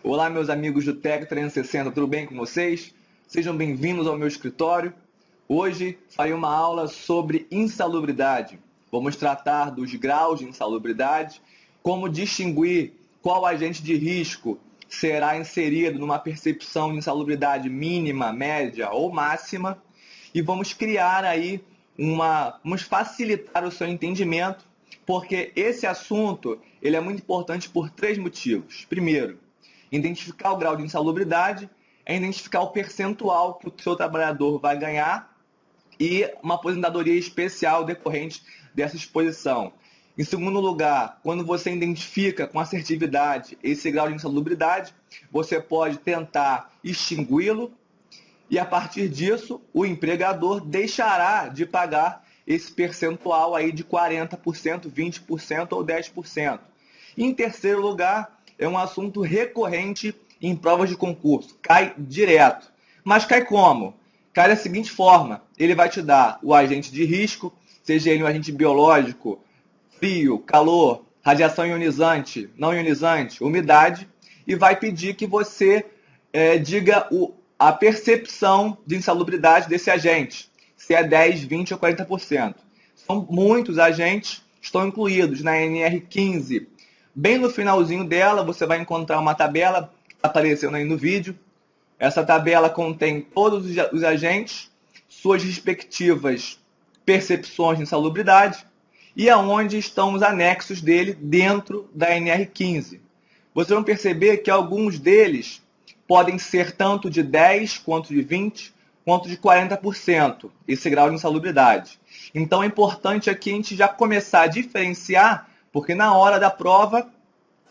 Olá, meus amigos do Tec 360, tudo bem com vocês? Sejam bem-vindos ao meu escritório. Hoje farei uma aula sobre insalubridade. Vamos tratar dos graus de insalubridade, como distinguir qual agente de risco será inserido numa percepção de insalubridade mínima, média ou máxima, e vamos criar aí vamos facilitar o seu entendimento, porque esse assunto ele é muito importante por três motivos. Primeiro, identificar o grau de insalubridade é identificar o percentual que o seu trabalhador vai ganhar e uma aposentadoria especial decorrente dessa exposição. Em segundo lugar, quando você identifica com assertividade esse grau de insalubridade, você pode tentar extingui-lo e, a partir disso, o empregador deixará de pagar esse percentual aí de 40%, 20% ou 10%. Em terceiro lugar, é um assunto recorrente em provas de concurso. Cai direto. Mas cai como? Cai da seguinte forma. Ele vai te dar o agente de risco, seja ele um agente biológico, frio, calor, radiação ionizante, não ionizante, umidade, e vai pedir que você diga a percepção de insalubridade desse agente, se é 10, 20 ou 40%. São muitos agentes, estão incluídos na NR15. Bem no finalzinho dela, você vai encontrar uma tabela que está aparecendo aí no vídeo. Essa tabela contém todos os agentes, suas respectivas percepções de insalubridade e aonde estão os anexos dele dentro da NR15. Vocês vão perceber que alguns deles podem ser tanto de 10, quanto de 20, quanto de 40%, esse grau de insalubridade. Então é importante aqui a gente já começar a diferenciar, porque na hora da prova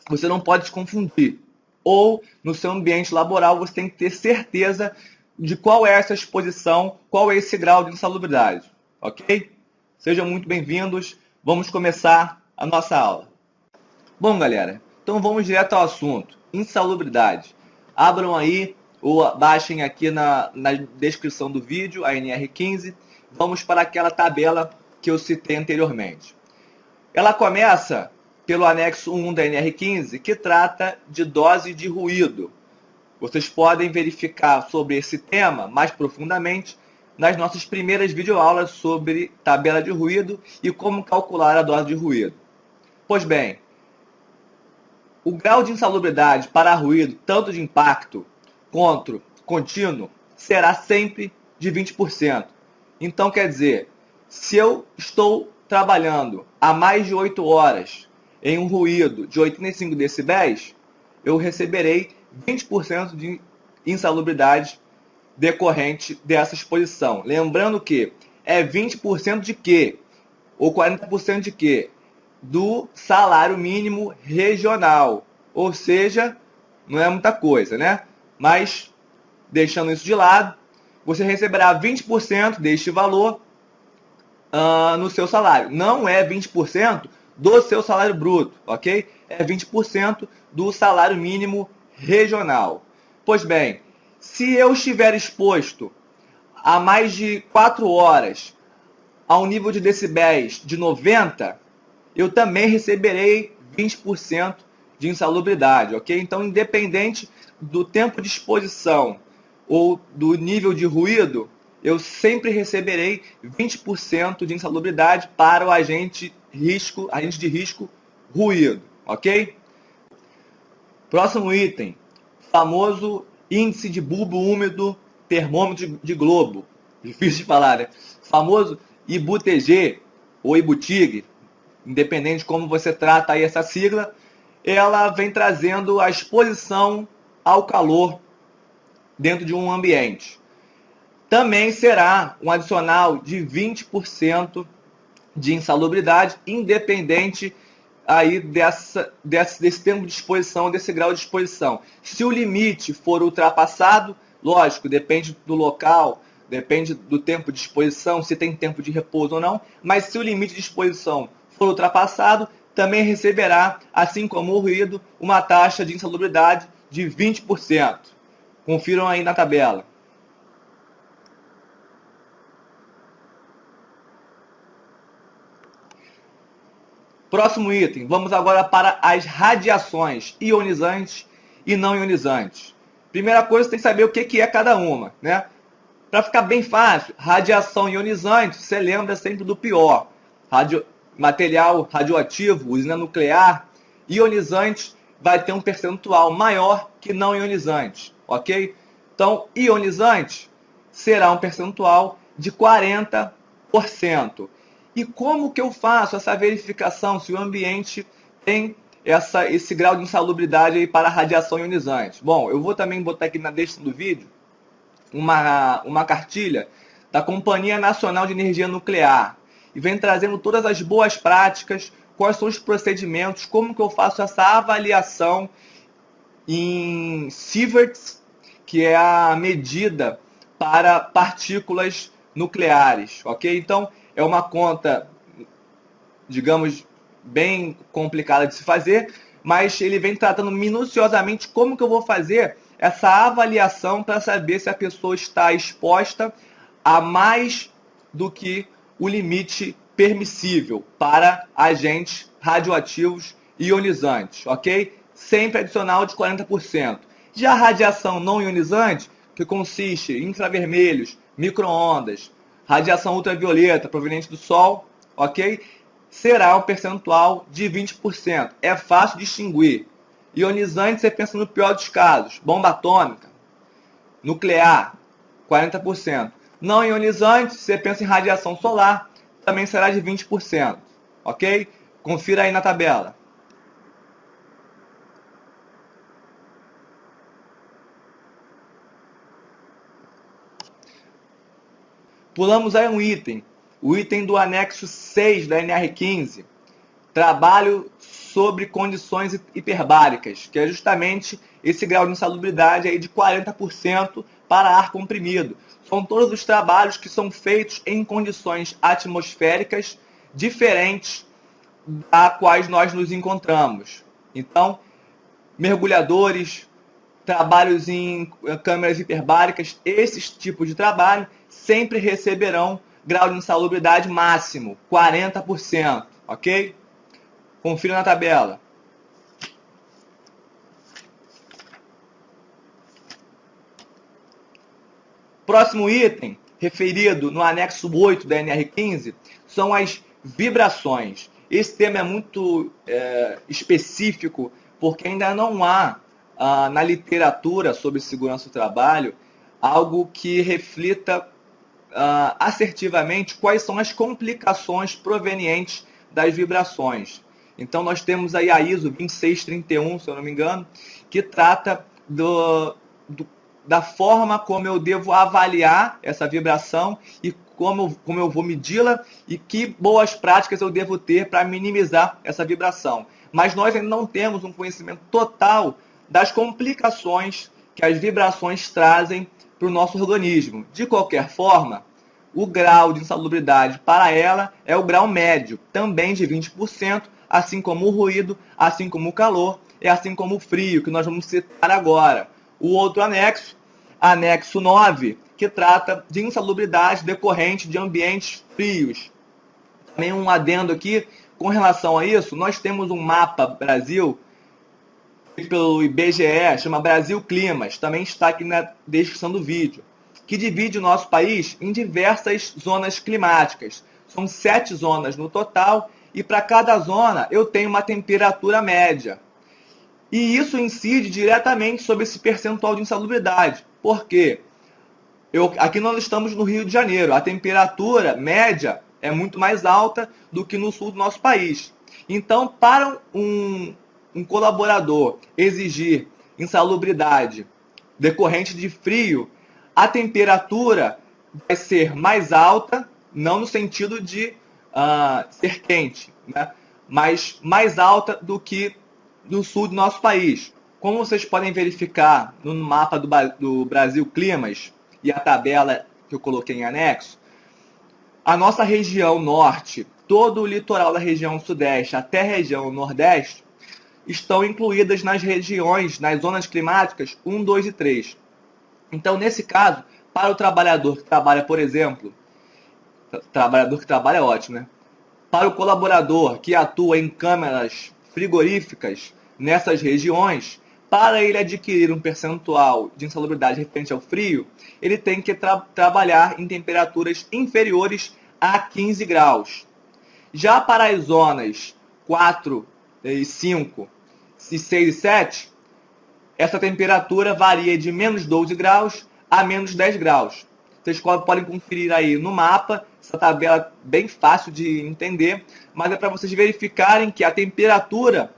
você não pode se confundir. Ou no seu ambiente laboral você tem que ter certeza de qual é essa exposição, qual é esse grau de insalubridade. Ok? Sejam muito bem-vindos. Vamos começar a nossa aula. Bom, galera, então vamos direto ao assunto. Insalubridade. Abram aí ou baixem aqui na descrição do vídeo a NR15. Vamos para aquela tabela que eu citei anteriormente. Ela começa pelo anexo 1 da NR15, que trata de dose de ruído. Vocês podem verificar sobre esse tema mais profundamente nas nossas primeiras videoaulas sobre tabela de ruído e como calcular a dose de ruído. Pois bem, o grau de insalubridade para ruído, tanto de impacto quanto contínuo, será sempre de 20%. Então, quer dizer, se eu estou trabalhando há mais de 8 horas em um ruído de 85 decibéis, eu receberei 20% de insalubridade decorrente dessa exposição. Lembrando que é 20% de quê? Ou 40% de quê? Do salário mínimo regional. Ou seja, não é muita coisa, né? Mas, deixando isso de lado, você receberá 20% deste valor no seu salário. Não é 20% do seu salário bruto, ok? É 20% do salário mínimo regional. Pois bem, se eu estiver exposto a mais de 4 horas a um nível de decibéis de 90, eu também receberei 20% de insalubridade, ok? Então, independente do tempo de exposição ou do nível de ruído, eu sempre receberei 20% de insalubridade para o agente de risco ruído, ok? Próximo item, famoso índice de bulbo úmido, termômetro de globo, difícil de falar, né? Famoso IBU-TG ou IBU-TIG, independente de como você trata aí essa sigla, ela vem trazendo a exposição ao calor dentro de um ambiente. Também será um adicional de 20% de insalubridade, independente aí desse tempo de exposição, desse grau de exposição. Se o limite for ultrapassado, lógico, depende do local, depende do tempo de exposição, se tem tempo de repouso ou não, mas se o limite de exposição for ultrapassado, também receberá, assim como o ruído, uma taxa de insalubridade de 20%. Confiram aí na tabela. Próximo item, vamos agora para as radiações ionizantes e não ionizantes. Primeira coisa, você tem que saber o que é cada uma, né? Para ficar bem fácil, radiação ionizante, você lembra sempre do pior. Material radioativo, usina nuclear, ionizante vai ter um percentual maior que não ionizante, ok? Então, ionizante será um percentual de 40%. E como que eu faço essa verificação se o ambiente tem esse grau de insalubridade aí para a radiação ionizante? Bom, eu vou também botar aqui na descrição do vídeo uma cartilha da Companhia Nacional de Energia Nuclear e vem trazendo todas as boas práticas, quais são os procedimentos, como que eu faço essa avaliação em sieverts, que é a medida para partículas nucleares, ok? Então, é uma conta, digamos, bem complicada de se fazer, mas ele vem tratando minuciosamente como que eu vou fazer essa avaliação para saber se a pessoa está exposta a mais do que o limite permissível para agentes radioativos ionizantes, ok? Sempre adicional de 40%. Já a radiação não ionizante, que consiste em infravermelhos, micro-ondas, radiação ultravioleta proveniente do Sol, ok? Será um percentual de 20%. É fácil distinguir. Ionizante, você pensa no pior dos casos. Bomba atômica, nuclear, 40%. Não ionizante, você pensa em radiação solar, também será de 20%. Ok? Confira aí na tabela. Pulamos aí um item. O item do anexo 6 da NR15. Trabalho sobre condições hiperbáricas, que é justamente esse grau de insalubridade aí de 40% para ar comprimido. São todos os trabalhos que são feitos em condições atmosféricas diferentes das quais nós nos encontramos. Então, mergulhadores, trabalhos em câmeras hiperbáricas, esses tipos de trabalho sempre receberão grau de insalubridade máximo, 40%, ok? Confira na tabela. Próximo item, referido no anexo 8 da NR15, são as vibrações. Esse tema é muito específico, porque ainda não há, na literatura sobre segurança do trabalho, algo que reflita assertivamente quais são as complicações provenientes das vibrações. Então, nós temos aí a ISO 2631, se eu não me engano, que trata da forma como eu devo avaliar essa vibração e como eu vou medi-la e que boas práticas eu devo ter para minimizar essa vibração. Mas nós ainda não temos um conhecimento total das complicações que as vibrações trazem para o nosso organismo. De qualquer forma, o grau de insalubridade para ela é o grau médio, também de 20%, assim como o ruído, assim como o calor e assim como o frio, que nós vamos citar agora. O outro anexo, anexo 9, que trata de insalubridade decorrente de ambientes frios. Também um adendo aqui, com relação a isso, nós temos um mapa Brasil, pelo IBGE, chama Brasil Climas, também está aqui na descrição do vídeo, que divide o nosso país em diversas zonas climáticas. São 7 zonas no total, e para cada zona eu tenho uma temperatura média. E isso incide diretamente sobre esse percentual de insalubridade. Por quê? Aqui nós estamos no Rio de Janeiro. A temperatura média é muito mais alta do que no sul do nosso país. Então, para um colaborador exigir insalubridade decorrente de frio, a temperatura vai ser mais alta, não no sentido de ser quente, né? Mas mais alta do que no sul do nosso país. Como vocês podem verificar no mapa do Brasil Climas e a tabela que eu coloquei em anexo, a nossa região norte, todo o litoral da região sudeste até a região nordeste, estão incluídas nas regiões, nas zonas climáticas 1, 2 e 3. Então, nesse caso, para o trabalhador que trabalha, por exemplo, trabalhador que trabalha é ótimo, né? Para o colaborador que atua em câmaras frigoríficas nessas regiões, para ele adquirir um percentual de insalubridade referente ao frio, ele tem que trabalhar em temperaturas inferiores a 15 graus. Já para as zonas 4 e 5, e 6 e 7, essa temperatura varia de menos 12 graus a menos 10 graus. Vocês podem conferir aí no mapa, essa tabela bem fácil de entender, mas é para vocês verificarem que a temperatura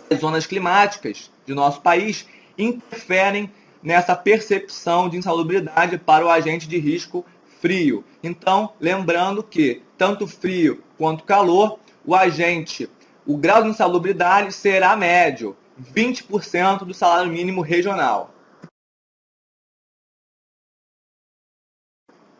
das zonas climáticas de nosso país interferem nessa percepção de insalubridade para o agente de risco frio. Então, lembrando que tanto frio quanto calor, o grau de insalubridade será médio, 20% do salário mínimo regional.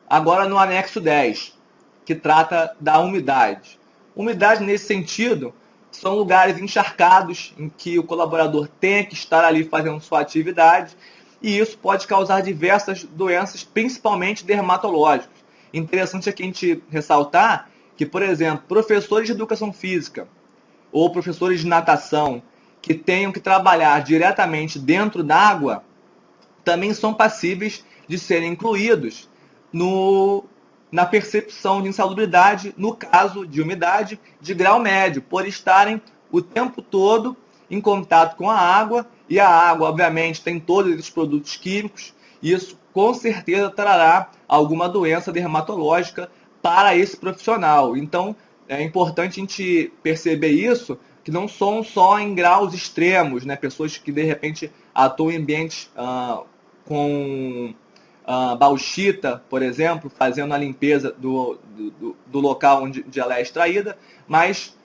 Agora no anexo 10, que trata da umidade. Umidade, nesse sentido, são lugares encharcados em que o colaborador tem que estar ali fazendo sua atividade, e isso pode causar diversas doenças, principalmente dermatológicas. Interessante aqui a gente ressaltar que, por exemplo, professores de educação física ou professores de natação que tenham que trabalhar diretamente dentro d'água também são passíveis de serem incluídos na percepção de insalubridade, no caso de umidade de grau médio, por estarem o tempo todo em contato com a água, e a água, obviamente, tem todos esses produtos químicos, e isso com certeza trará alguma doença dermatológica para esse profissional. Então, é importante a gente perceber isso, que não são só em graus extremos, né? Pessoas que de repente atuam em ambientes com bauxita, por exemplo, fazendo a limpeza do local onde ela é extraída, mas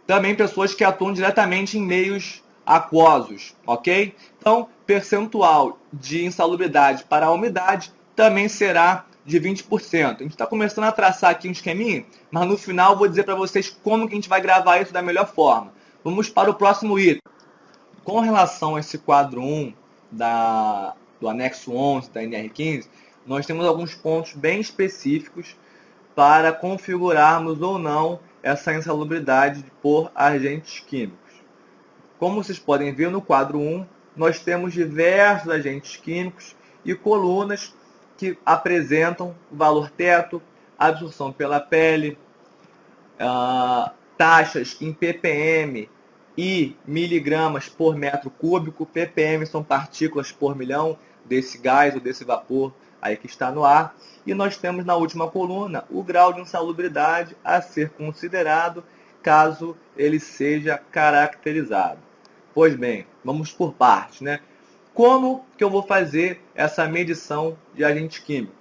também pessoas que atuam diretamente em meios aquosos, ok? Então, percentual de insalubridade para a umidade também será de 20%. A gente está começando a traçar aqui um esqueminha, mas no final eu vou dizer para vocês como que a gente vai gravar isso da melhor forma. Vamos para o próximo item. Com relação a esse quadro 1 do anexo 11 da NR15, nós temos alguns pontos bem específicos para configurarmos ou não essa insalubridade por agentes químicos. Como vocês podem ver no quadro 1, nós temos diversos agentes químicos e colunas que apresentam o valor teto, absorção pela pele, taxas em ppm e miligramas por metro cúbico. ppm são partículas por milhão desse gás ou desse vapor aí que está no ar. E nós temos na última coluna o grau de insalubridade a ser considerado caso ele seja caracterizado. Pois bem, vamos por partes, né? Como que eu vou fazer essa medição de agente químico?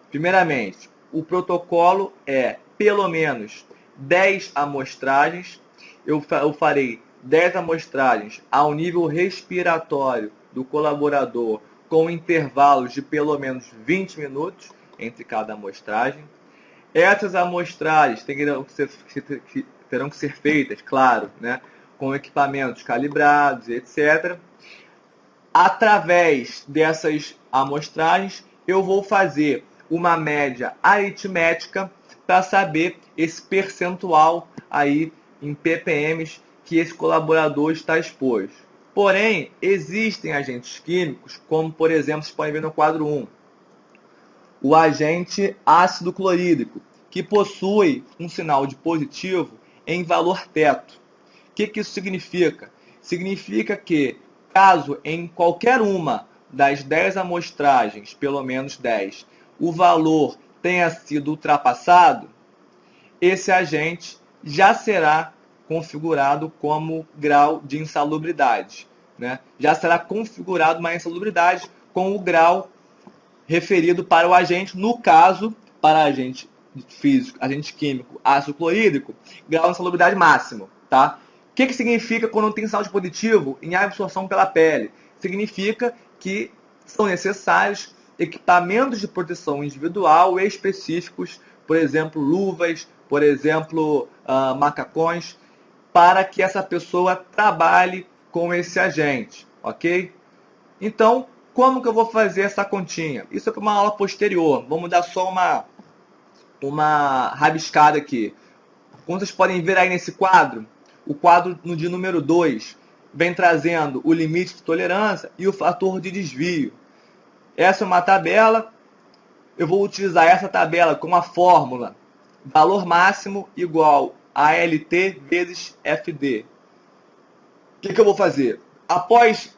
Primeiramente, o protocolo é pelo menos 10 amostragens. Eu farei 10 amostragens ao nível respiratório do colaborador, com intervalos de pelo menos 20 minutos entre cada amostragem. Essas amostragens terão que ser feitas, claro, né, com equipamentos calibrados, etc. Através dessas amostragens, eu vou fazer uma média aritmética para saber esse percentual aí em ppm que esse colaborador está exposto. Porém, existem agentes químicos, como por exemplo, vocês podem ver no quadro 1, o agente ácido clorídrico, que possui um sinal de positivo em valor teto. O que isso significa? Significa que, caso em qualquer uma das 10 amostragens, pelo menos 10, o valor tenha sido ultrapassado, esse agente já será configurado como grau de insalubridade, né? Já será configurado uma insalubridade com o grau referido para o agente, no caso, para agente físico, agente químico, ácido clorídrico, grau de insalubridade máximo, tá? O que significa quando tem sinal de positivo em absorção pela pele? Significa que são necessários equipamentos de proteção individual específicos, por exemplo, luvas, por exemplo, macacões, para que essa pessoa trabalhe com esse agente, ok? Então, como que eu vou fazer essa continha? Isso é para uma aula posterior. Vamos dar só uma rabiscada aqui. Como vocês podem ver aí nesse quadro, o quadro de número 2, vem trazendo o limite de tolerância e o fator de desvio. Essa é uma tabela, eu vou utilizar essa tabela com a fórmula valor máximo igual a LT vezes FD. O que eu vou fazer? Após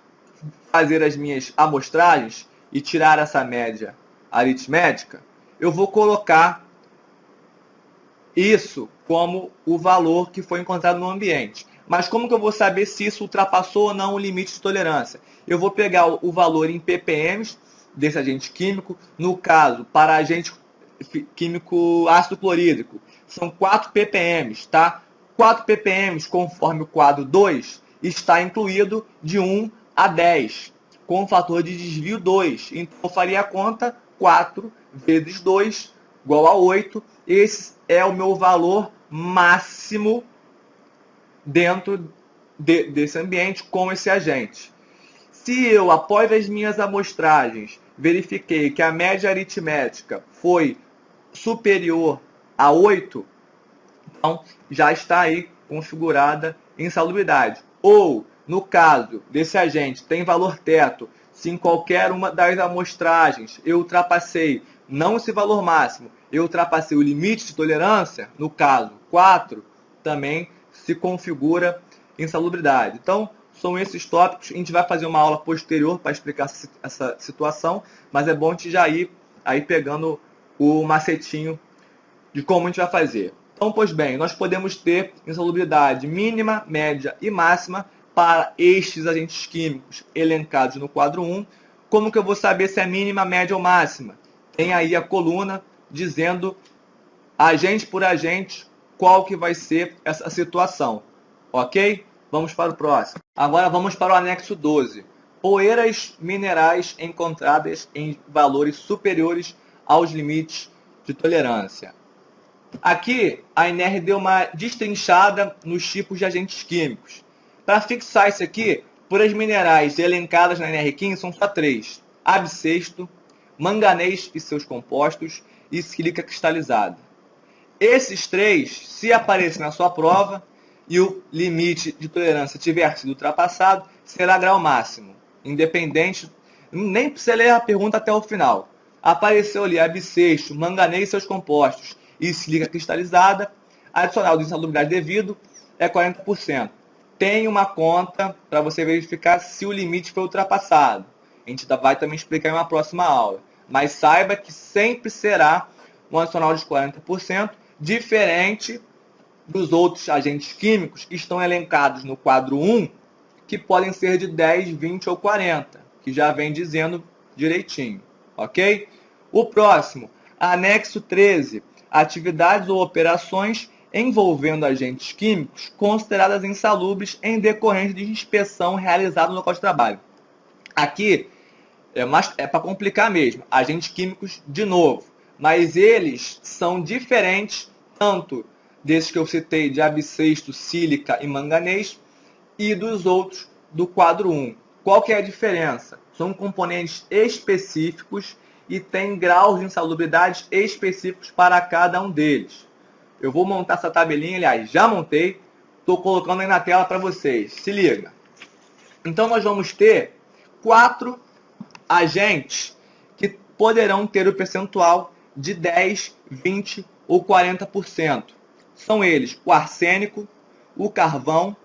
fazer as minhas amostragens e tirar essa média aritmética, eu vou colocar isso como o valor que foi encontrado no ambiente. Mas como que eu vou saber se isso ultrapassou ou não o limite de tolerância? Eu vou pegar o valor em ppm desse agente químico. No caso, para agente químico ácido clorídrico, são 4 ppm, tá? 4 ppm, conforme o quadro 2, está incluído de 1 a 10, com o fator de desvio 2. Então, eu faria a conta 4 vezes 2 igual a 8. Esse é o meu valor máximo dentro desse ambiente com esse agente. Se eu, após as minhas amostragens, verifiquei que a média aritmética foi superior a 8, então já está aí configurada insalubridade. Ou, no caso desse agente, tem valor teto, se em qualquer uma das amostragens eu ultrapassei, não esse valor máximo, eu ultrapassei o limite de tolerância, no caso 4, também se configura insalubridade. Então, são esses tópicos. A gente vai fazer uma aula posterior para explicar essa situação, mas é bom a gente já ir aí pegando o macetinho de como a gente vai fazer. Então, pois bem, nós podemos ter insalubridade mínima, média e máxima para estes agentes químicos elencados no quadro 1. Como que eu vou saber se é mínima, média ou máxima? Tem aí a coluna dizendo, agente por agente, qual que vai ser essa situação. Ok? Vamos para o próximo. Agora vamos para o anexo 12. Poeiras minerais encontradas em valores superiores aos limites de tolerância. Aqui, a INR deu uma destrinchada nos tipos de agentes químicos. Para fixar isso aqui, poeiras minerais elencadas na NR15 são só 3. Abscesto, manganês e seus compostos e sílica cristalizada. Esses 3, se aparecerem na sua prova e o limite de tolerância tiver sido ultrapassado, será grau máximo. Independente, nem precisa ler a pergunta até o final. Apareceu ali abscesto, manganês e seus compostos e sílica cristalizada, adicional de insalubridade devido é 40%. Tem uma conta para você verificar se o limite foi ultrapassado. A gente vai também explicar em uma próxima aula. Mas saiba que sempre será um adicional de 40%, diferente dos outros agentes químicos que estão elencados no quadro 1, que podem ser de 10, 20 ou 40, que já vem dizendo direitinho. Ok? O próximo, anexo 13, atividades ou operações envolvendo agentes químicos consideradas insalubres em decorrência de inspeção realizada no local de trabalho. Aqui é para complicar mesmo, agentes químicos de novo, mas eles são diferentes tanto desses que eu citei de abscesto, sílica e manganês e dos outros do quadro 1. Qual que é a diferença? São componentes específicos e tem graus de insalubridade específicos para cada um deles. Eu vou montar essa tabelinha, aliás, já montei, estou colocando aí na tela para vocês. Se liga. Então, nós vamos ter 4 agentes que poderão ter o percentual de 10, 20 ou 40%. São eles o arsênico, o carvão,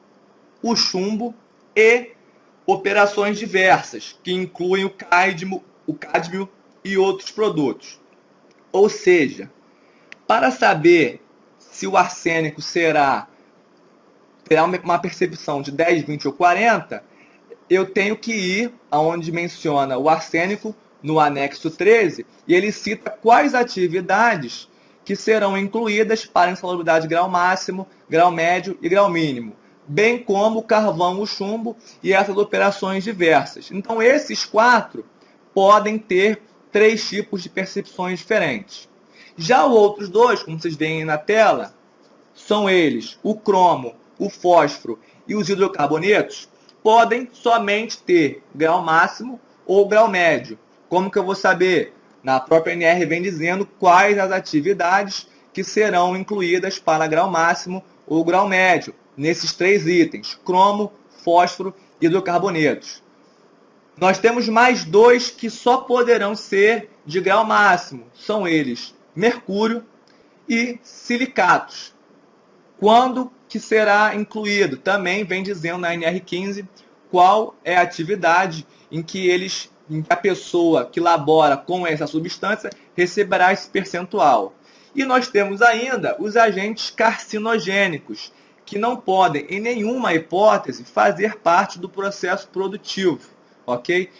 o chumbo e operações diversas, que incluem o cádmio e outros produtos. Ou seja, para saber se o arsênico terá uma percepção de 10, 20 ou 40, eu tenho que ir aonde menciona o arsênico, no anexo 13, e ele cita quais atividades que serão incluídas para insalubridade grau máximo, grau médio e grau mínimo, bem como o carvão, o chumbo e essas operações diversas. Então, esses 4 podem ter 3 tipos de percepções diferentes. Já os outros 2, como vocês veem na tela, são eles, o cromo, o fósforo e os hidrocarbonetos, podem somente ter grau máximo ou grau médio. Como que eu vou saber? Na própria NR vem dizendo quais as atividades que serão incluídas para grau máximo ou grau médio, nesses 3 itens, cromo, fósforo hidrocarbonetos. Nós temos mais dois que só poderão ser de grau máximo. São eles mercúrio e silicatos. Quando que será incluído? Também vem dizendo na NR15 qual é a atividade em que a pessoa que labora com essa substância receberá esse percentual. E nós temos ainda os agentes carcinogênicos, que não podem, em nenhuma hipótese, fazer parte do processo produtivo. Ok?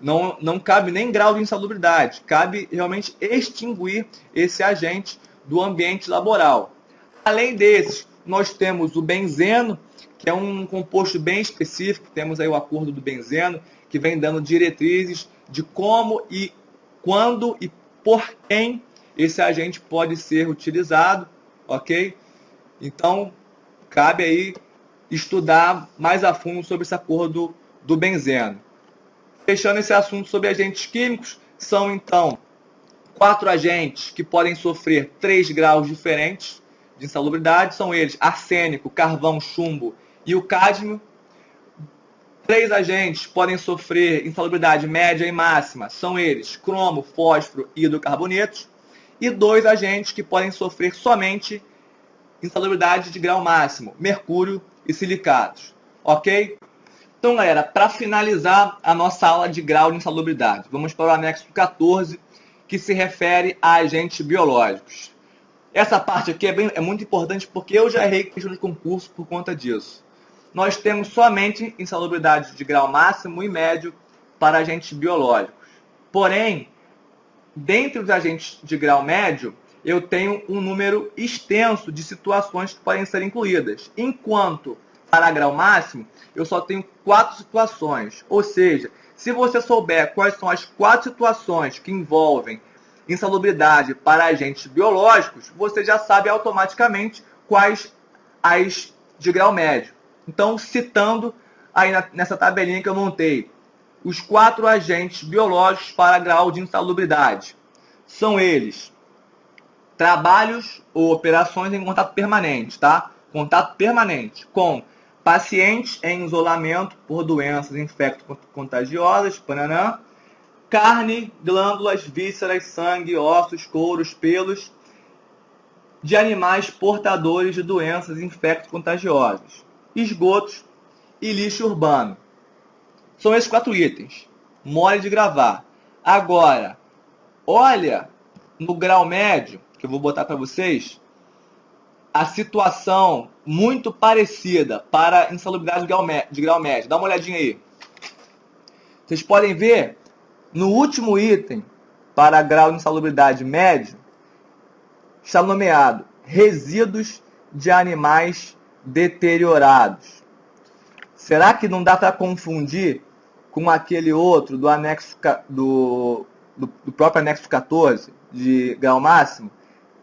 Não cabe nem grau de insalubridade, cabe realmente extinguir esse agente do ambiente laboral. Além desses, nós temos o benzeno, que é um composto bem específico, temos aí o acordo do benzeno, que vem dando diretrizes de como e quando e por quem esse agente pode ser utilizado, ok? Então, cabe aí estudar mais a fundo sobre esse acordo do benzeno. Fechando esse assunto sobre agentes químicos, são então 4 agentes que podem sofrer 3 graus diferentes de insalubridade. São eles arsênico, carvão, chumbo e o cádmio. 3 agentes podem sofrer insalubridade média e máxima. São eles cromo, fósforo e hidrocarbonetos. E 2 agentes que podem sofrer somente insalubridade de grau máximo, mercúrio e silicatos. Ok? Então, galera, para finalizar a nossa aula de grau de insalubridade, vamos para o anexo 14, que se refere a agentes biológicos. Essa parte aqui é muito importante porque eu já errei questão de concurso por conta disso. Nós temos somente insalubridade de grau máximo e médio para agentes biológicos. Porém, dentre os agentes de grau médio, eu tenho um número extenso de situações que podem ser incluídas. Enquanto para grau máximo, eu só tenho 4 situações. Ou seja, se você souber quais são as 4 situações que envolvem insalubridade para agentes biológicos, você já sabe automaticamente quais as de grau médio. Então, citando aí nessa tabelinha que eu montei, os 4 agentes biológicos para grau de insalubridade são eles: trabalhos ou operações em contato permanente, tá? Contato permanente com pacientes em isolamento por doenças infecto-contagiosas, pananã, carne, glândulas, vísceras, sangue, ossos, couros, pelos de animais portadores de doenças infecto-contagiosas, esgotos e lixo urbano. São esses 4 itens. Mole de gravar. Agora, olha no grau médio, que eu vou botar para vocês, a situação muito parecida para insalubridade de grau médio. Dá uma olhadinha aí. Vocês podem ver, no último item, para grau de insalubridade médio, está nomeado resíduos de animais deteriorados. Será que não dá para confundir com aquele outro do anexo do próprio anexo 14 de grau máximo?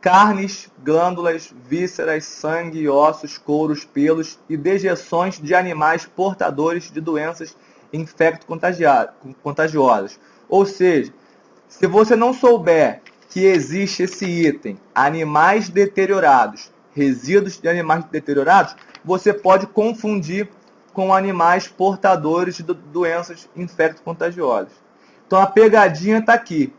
Carnes, glândulas, vísceras, sangue, ossos, couros, pelos e dejeções de animais portadores de doenças infecto-contagiosas. Ou seja, se você não souber que existe esse item, animais deteriorados, resíduos de animais deteriorados, você pode confundir com animais portadores de doenças infecto-contagiosas. Então a pegadinha está aqui,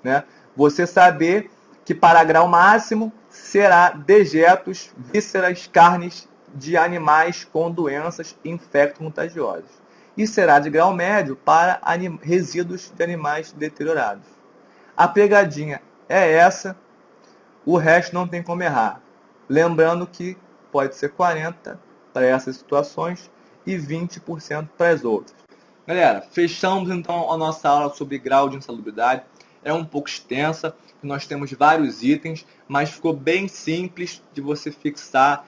né? Você saber que para grau máximo será dejetos, vísceras, carnes de animais com doenças infecto-contagiosas. E será de grau médio para resíduos de animais deteriorados. A pegadinha é essa, o resto não tem como errar. Lembrando que pode ser 40% para essas situações e 20% para as outras. Galera, fechamos então a nossa aula sobre grau de insalubridade. É um pouco extensa, nós temos vários itens, mas ficou bem simples de você fixar.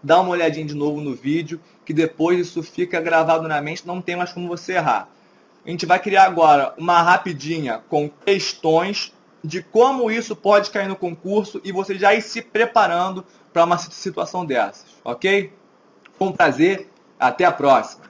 Dá uma olhadinha de novo no vídeo, que depois isso fica gravado na mente, não tem mais como você errar. A gente vai criar agora uma rapidinha com questões de como isso pode cair no concurso e você já ir se preparando para uma situação dessas, ok? Foi um prazer, até a próxima!